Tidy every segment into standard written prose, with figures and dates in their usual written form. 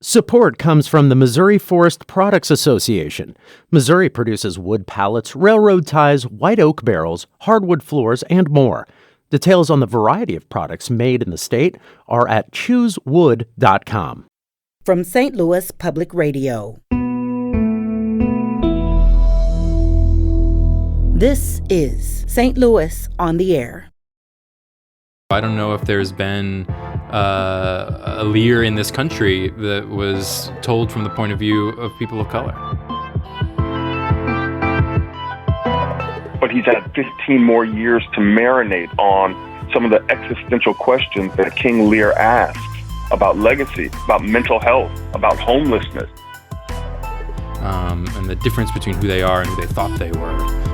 Support comes from the Missouri Forest Products Association. Missouri produces wood pallets, railroad ties, white oak barrels, hardwood floors, and more. Details on the variety of products made in the state are at choosewood.com. From St. Louis Public Radio. This is St. Louis on the Air. I don't know if there's been a Lear in this country that was told from the point of view of people of color. But he's had 15 more years to marinate on some of the existential questions that King Lear asks about legacy, about mental health, about homelessness. And the difference between who they are and who they thought they were.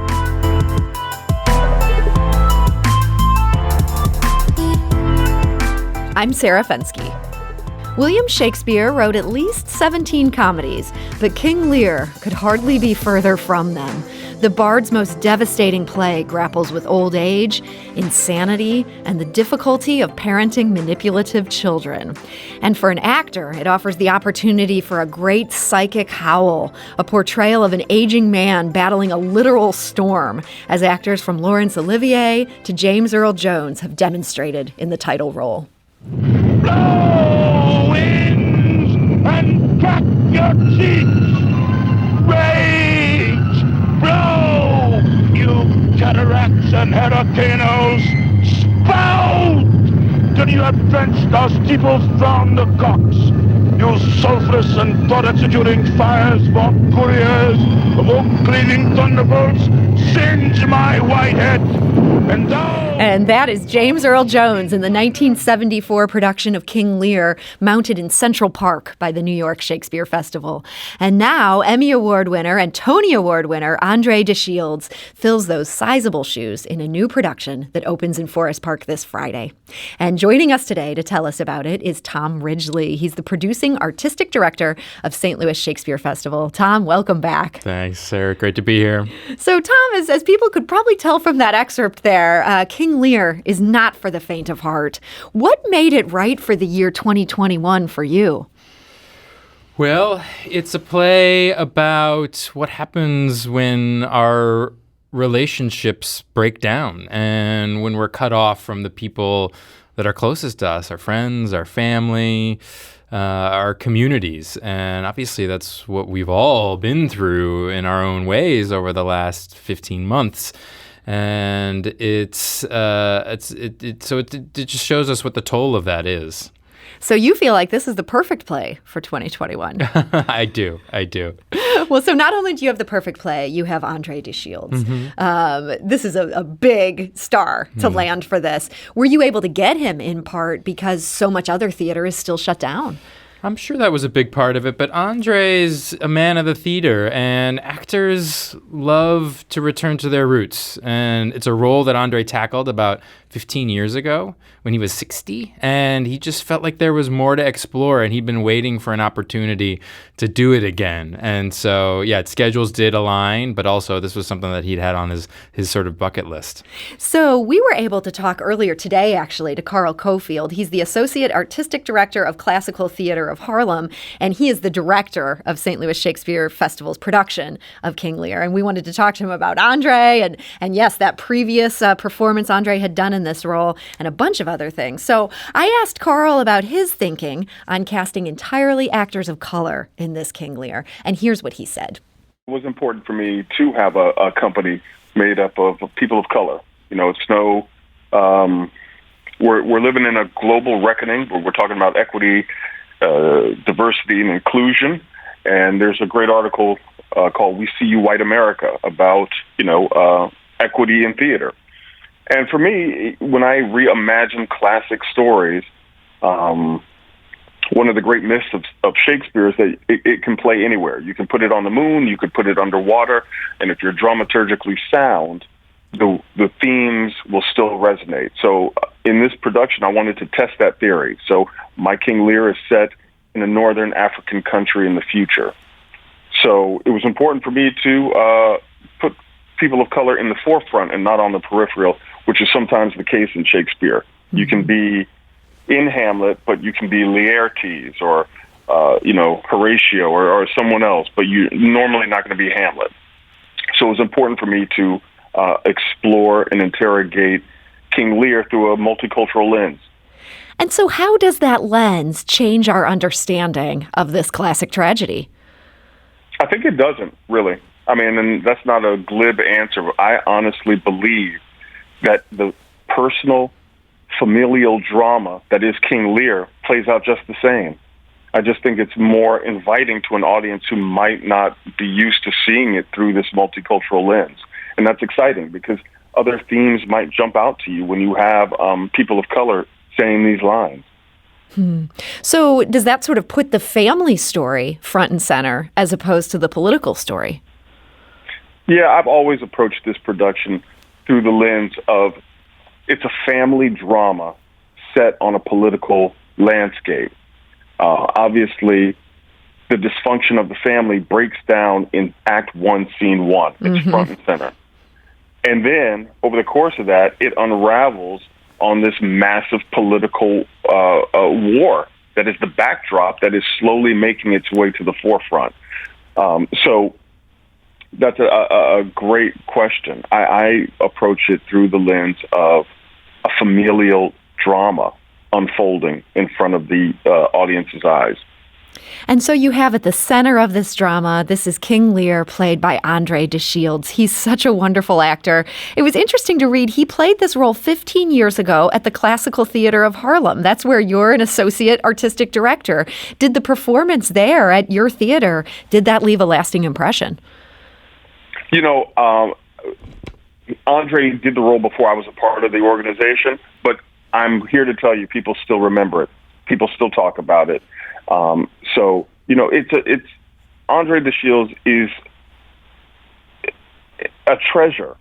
I'm Sarah Fensky. William Shakespeare wrote at least 17 comedies, but King Lear could hardly be further from them. The bard's most devastating play grapples with old age, insanity, and the difficulty of parenting manipulative children. And for an actor, it offers the opportunity for a great psychic howl, a portrayal of an aging man battling a literal storm, as actors from Laurence Olivier to James Earl Jones have demonstrated in the title role. Blow winds and crack your cheeks. Rage, blow, you cataracts and hurricanes. Spout till you have drenched our steeples round the cocks. You sulphurous and thought-executing fires, for couriers of oak-cleaving thunderbolts, singe my white head. And that is James Earl Jones in the 1974 production of King Lear, mounted in Central Park by the New York Shakespeare Festival. And now Emmy Award winner and Tony Award winner Andre DeShields fills those sizable shoes in a new production that opens in Forest Park this Friday. And joining us today to tell us about it is Tom Ridgely. He's the producing artistic director of St. Louis Shakespeare Festival. Tom, welcome back. Thanks, Sarah. Great to be here. So, Tom, as people could probably tell from that excerpt there, King Lear is not for the faint of heart. What made it right for the year 2021 for you? Well, it's a play about what happens when our relationships break down and when we're cut off from the people that are closest to us, our friends, our family, our communities. And obviously that's what we've all been through in our own ways over the last 15 months. And it just shows us what the toll of that is. So you feel like this is the perfect play for 2021. I do. Well, so not only do you have the perfect play, you have Andre DeShields. Mm-hmm. This is a big star to land for this. Were you able to get him in part because so much other theater is still shut down? I'm sure that was a big part of it, but Andre's a man of the theater, and actors love to return to their roots. And it's a role that Andre tackled about 15 years ago when he was 60, and he just felt like there was more to explore, and he'd been waiting for an opportunity to do it again. And so, yeah, schedules did align, but also this was something that he'd had on his sort of bucket list. So we were able to talk earlier today, actually, to Carl Cofield. He's the Associate Artistic Director of Classical Theater of Harlem, and he is the director of St. Louis Shakespeare Festival's production of King Lear. And we wanted to talk to him about Andre and yes, that previous performance Andre had done in this role and a bunch of other things. So I asked Carl about his thinking on casting entirely actors of color in this King Lear, and here's what he said. It was important for me to have a company made up of people of color. You know, it's no, we're living in a global reckoning where we're talking about equity, diversity, and inclusion. And there's a great article called "We See You, White America" about equity in theater. And for me, when I reimagine classic stories, one of the great myths of Shakespeare is that it can play anywhere. You can put it on the moon, you could put it underwater, and if you're dramaturgically sound, the themes will still resonate. So in this production, I wanted to test that theory. So my King Lear is set in a northern African country in the future. So it was important for me to put people of color in the forefront and not on the peripheral, which is sometimes the case in Shakespeare. You can be in Hamlet, but you can be Laertes or Horatio or someone else, but you're normally not going to be Hamlet. So it was important for me to explore and interrogate King Lear through a multicultural lens. And so how does that lens change our understanding of this classic tragedy? I think it doesn't, really. I mean, and that's not a glib answer. I honestly believe that the personal, familial drama that is King Lear plays out just the same. I just think it's more inviting to an audience who might not be used to seeing it through this multicultural lens. And that's exciting because other themes might jump out to you when you have people of color saying these lines. So does that sort of put the family story front and center as opposed to the political story? Yeah, I've always approached this production through the lens of it's a family drama set on a political landscape. Obviously, the dysfunction of the family breaks down in Act 1, Scene 1. It's front and center. And then, over the course of that, it unravels on this massive political war that is the backdrop that is slowly making its way to the forefront. So that's a great question. I approach it through the lens of a familial drama unfolding in front of the audience's eyes. And so you have at the center of this drama, this is King Lear, played by Andre de Shields. He's such a wonderful actor. It was interesting to read. He played this role 15 years ago at the Classical Theater of Harlem. That's where you're an associate artistic director. Did the performance there at your theater, did that leave a lasting impression? Andre did the role before I was a part of the organization, but I'm here to tell you people still remember it. People still talk about it. It's Andre de Shields is a treasure.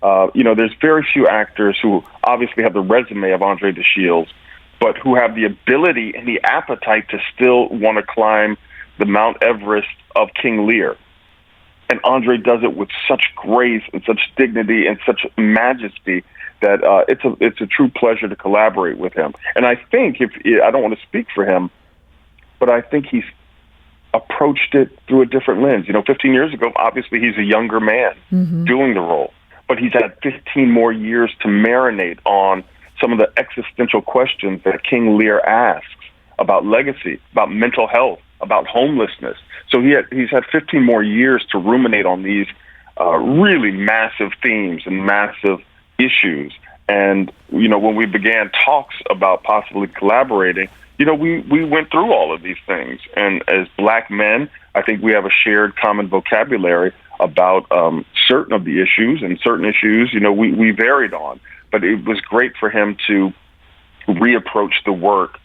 There's very few actors who obviously have the resume of Andre de Shields, but who have the ability and the appetite to still want to climb the Mount Everest of King Lear. And Andre does it with such grace and such dignity and such majesty that it's a true pleasure to collaborate with him. And I think I don't want to speak for him, but I think he's approached it through a different lens. 15 years ago, obviously he's a younger man doing the role, but he's had 15 more years to marinate on some of the existential questions that King Lear asks about legacy, about mental health, about homelessness. So he's had 15 more years to ruminate on these really massive themes and massive issues. And, when we began talks about possibly collaborating, we went through all of these things. And as Black men, I think we have a shared common vocabulary about certain of the issues, and certain issues, we varied on. But it was great for him to reapproach the work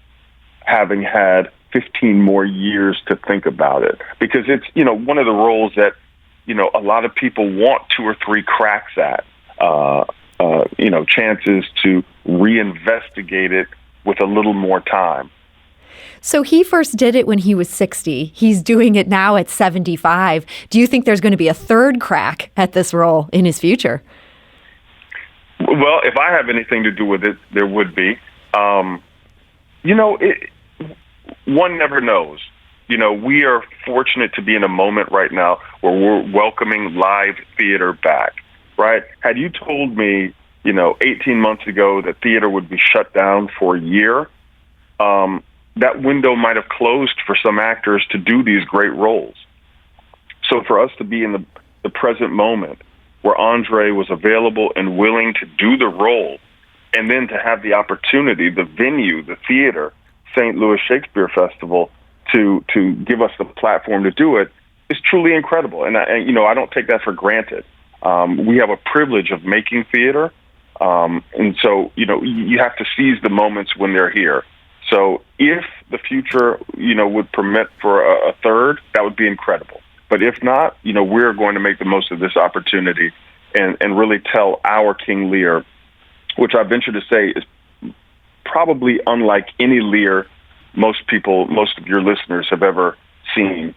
having had 15 more years to think about it. Because it's, one of the roles that, a lot of people want 2 or 3 cracks at, chances to reinvestigate it with a little more time. So he first did it when he was 60. He's doing it now at 75. Do you think there's going to be a third crack at this role in his future? Well, if I have anything to do with it, there would be. One never knows. We are fortunate to be in a moment right now where we're welcoming live theater back, right? Had you told me, 18 months ago that theater would be shut down for a year, that window might have closed for some actors to do these great roles. So for us to be in the present moment where Andre was available and willing to do the role, and then to have the opportunity, the venue, the theater, St. Louis Shakespeare Festival, to give us the platform to do it, is truly incredible. And I don't take that for granted. We have a privilege of making theater. And so, you have to seize the moments when they're here. So if the future, would permit for a third, that would be incredible. But if not, we're going to make the most of this opportunity and really tell our King Lear, which I venture to say is probably unlike any Lear most of your listeners have ever seen.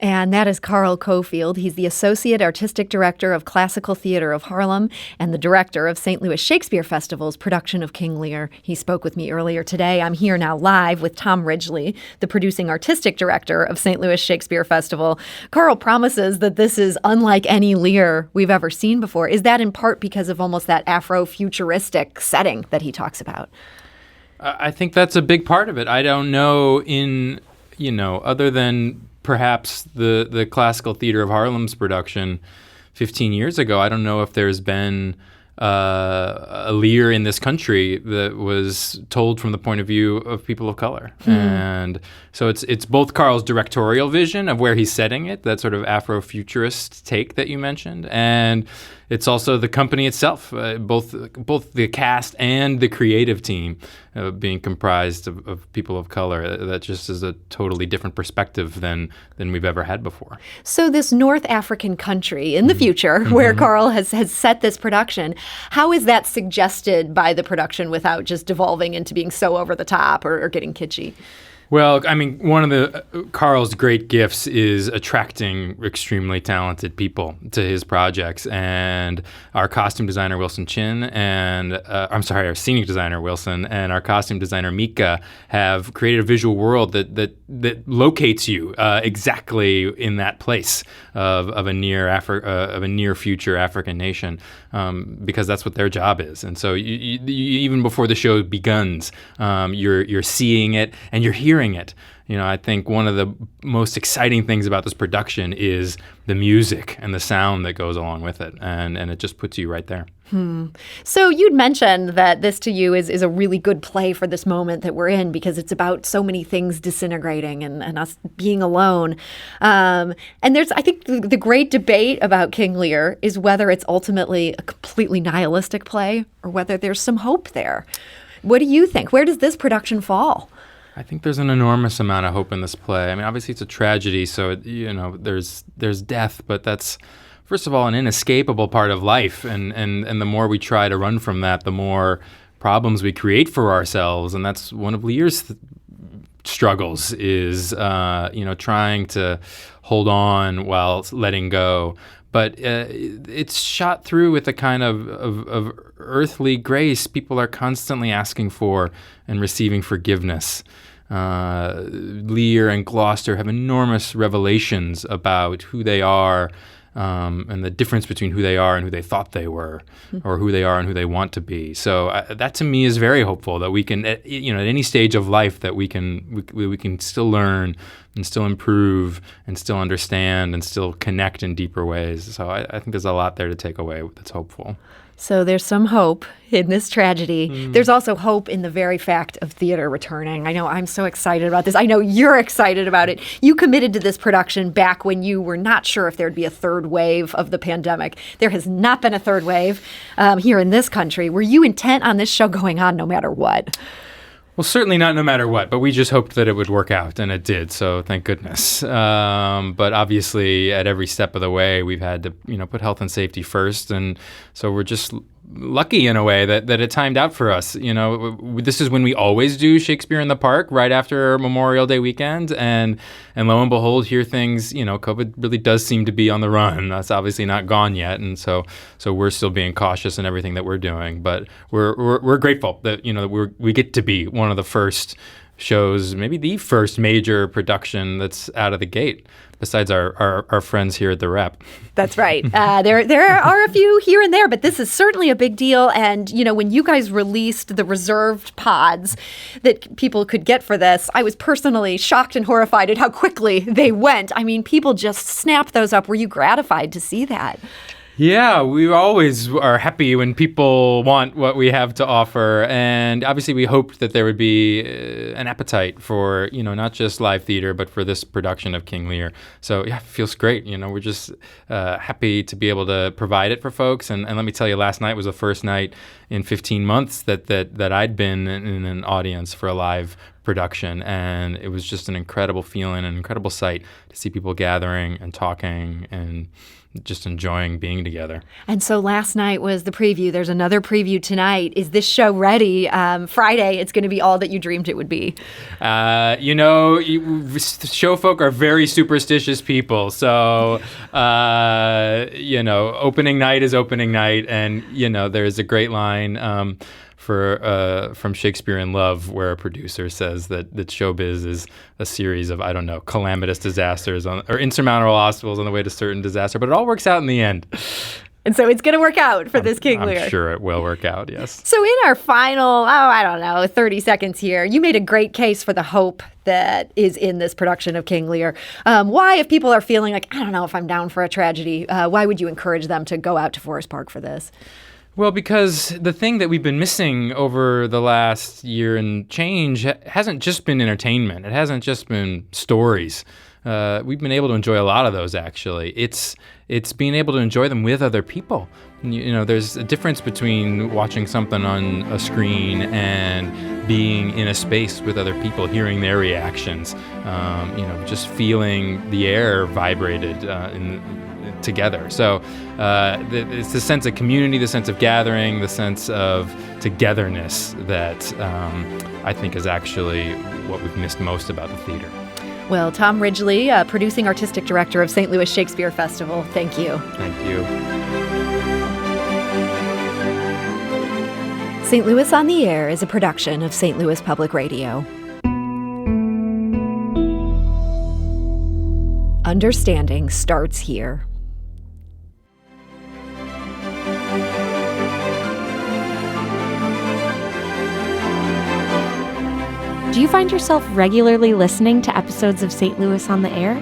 And that is Carl Cofield. He's the Associate Artistic Director of Classical Theater of Harlem and the Director of St. Louis Shakespeare Festival's production of King Lear. He spoke with me earlier today. I'm here now live with Tom Ridgely, the Producing Artistic Director of St. Louis Shakespeare Festival. Carl promises that this is unlike any Lear we've ever seen before. Is that in part because of almost that Afro-futuristic setting that he talks about? I think that's a big part of it. I don't know other than perhaps the Classical Theater of Harlem's production 15 years ago, I don't know if there's been a Lear in this country that was told from the point of view of people of color. And so it's both Carl's directorial vision of where he's setting it, that sort of Afro-futurist take that you mentioned, and it's also the company itself, both the cast and the creative team being comprised of people of color. That just is a totally different perspective than we've ever had before. So this North African country in the future, where Carl has set this production, how is that suggested by the production without just devolving into being so over the top or getting kitschy? Well, I mean, one of Carl's great gifts is attracting extremely talented people to his projects. And our costume designer, Wilson Chin, and our scenic designer, Wilson, and our costume designer, Mika, have created a visual world that locates you exactly in that place of a near future African nation, because that's what their job is. And so you, even before the show begins, you're seeing it and you're hearing it. I think one of the most exciting things about this production is the music and the sound that goes along with it, and it just puts you right there. So you'd mentioned that this to you is a really good play for this moment that we're in, because it's about so many things disintegrating and us being alone. And there's, I think, the great debate about King Lear is whether it's ultimately a completely nihilistic play or whether there's some hope there. What do you think? Where does this production fall? I think there's an enormous amount of hope in this play. I mean, obviously it's a tragedy, so there's death, but that's, first of all, an inescapable part of life, and the more we try to run from that, the more problems we create for ourselves, and that's one of Lear's struggles is trying to hold on while letting go. But it's shot through with a kind of earthly grace. People are constantly asking for and receiving forgiveness. Lear and Gloucester have enormous revelations about who they are, and the difference between who they are and who they thought they were, or who they are and who they want to be. So that to me is very hopeful, that we can, at any stage of life, that we can still learn and still improve and still understand and still connect in deeper ways. So I think there's a lot there to take away that's hopeful. So there's some hope in this tragedy. There's also hope in the very fact of theater returning. I know I'm so excited about this. I know you're excited about it. You committed to this production back when you were not sure if there'd be a third wave of the pandemic. There has not been a third wave here in this country. Were you intent on this show going on no matter what? Well, certainly not no matter what, but we just hoped that it would work out, and it did, so thank goodness. But obviously, at every step of the way, we've had to, put health and safety first, and so we're just lucky in a way that it timed out for us. This is when we always do Shakespeare in the Park, right after Memorial Day weekend, and lo and behold, here things, COVID really does seem to be on the run. That's obviously not gone yet, and so we're still being cautious in everything that we're doing. But we're grateful that we get to be one of the first shows, maybe the first major production that's out of the gate, besides our friends here at the Rep. That's right. There are a few here and there, but this is certainly a big deal. And, when you guys released the reserved pods that people could get for this, I was personally shocked and horrified at how quickly they went. I mean, people just snapped those up. Were you gratified to see that? Yeah, we always are happy when people want what we have to offer. And obviously we hoped that there would be an appetite for, not just live theater, but for this production of King Lear. So yeah, it feels great. We're just happy to be able to provide it for folks. And let me tell you, last night was the first night in 15 months that I'd been in an audience for a live production, and it was just an incredible feeling, an incredible sight to see people gathering and talking and just enjoying being together. And so last night was the preview. There's another preview tonight. Is this show ready? Friday, it's going to be all that you dreamed it would be. Show folk are very superstitious people. So, opening night is opening night. And, there's a great line from Shakespeare in Love, where a producer says that showbiz is a series of, calamitous disasters or insurmountable obstacles on the way to certain disaster, but it all works out in the end. And so it's going to work out for this King Lear. I'm sure it will work out, yes. So in our final, 30 seconds here, you made a great case for the hope that is in this production of King Lear. Why, if people are feeling like, I don't know if I'm down for a tragedy, why would you encourage them to go out to Forest Park for this? Well, because the thing that we've been missing over the last year and change hasn't just been entertainment. It hasn't just been stories. We've been able to enjoy a lot of those, actually. It's being able to enjoy them with other people. There's a difference between watching something on a screen and being in a space with other people, hearing their reactions, just feeling the air vibrated together. So it's the sense of community, the sense of gathering, the sense of togetherness that I think is actually what we've missed most about the theater. Well, Tom Ridgely, producing artistic director of St. Louis Shakespeare Festival, thank you. Thank you. St. Louis on the Air is a production of St. Louis Public Radio. Understanding starts here. Do you find yourself regularly listening to episodes of St. Louis on the Air?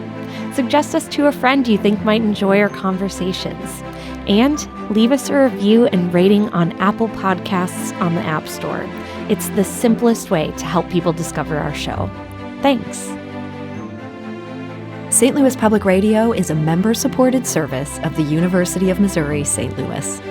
Suggest us to a friend you think might enjoy our conversations. And leave us a review and rating on Apple Podcasts on the App Store. It's the simplest way to help people discover our show. Thanks. St. Louis Public Radio is a member-supported service of the University of Missouri, St. Louis.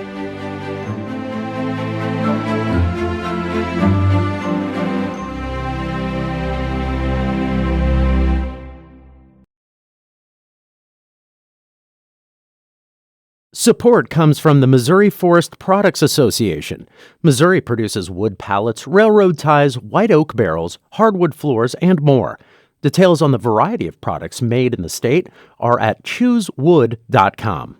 Support comes from the Missouri Forest Products Association. Missouri produces wood pallets, railroad ties, white oak barrels, hardwood floors, and more. Details on the variety of products made in the state are at choosewood.com.